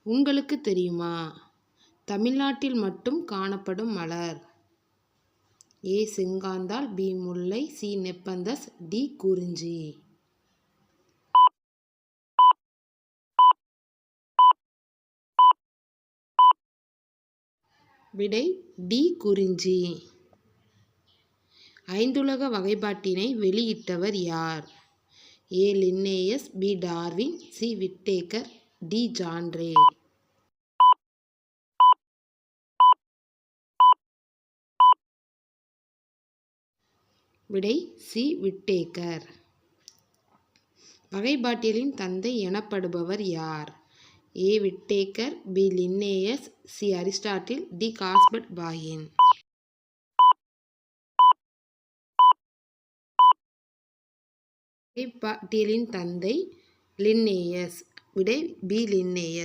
உங்களுக்கு தெரியுமா? தமிழ்நாட்டில் மட்டும் காணப்படும் மலர். ஏ. செங்காந்தாள், பி. முல்லை, சி. Nepenthes, D. குறிஞ்சி. விடை டி. குறிஞ்சி. ஐந்துலக வகைப்பாட்டினை வெளியிட்டவர் யார்? A. Linnaeus, B. Darwin, C. Whittaker, D. John Ray. விடை சி. விட்டேக்கர். வகைப்பாட்டியலின் தந்தை எனப்படுபவர் யார்? A. Whittaker, B. Linnaeus, C. Aristotle, D. Gaspard Bauhin. வகைப்பாட்டியலின் தந்தை லின்னேயஸ். விடை பி. லின்னேயஸ்.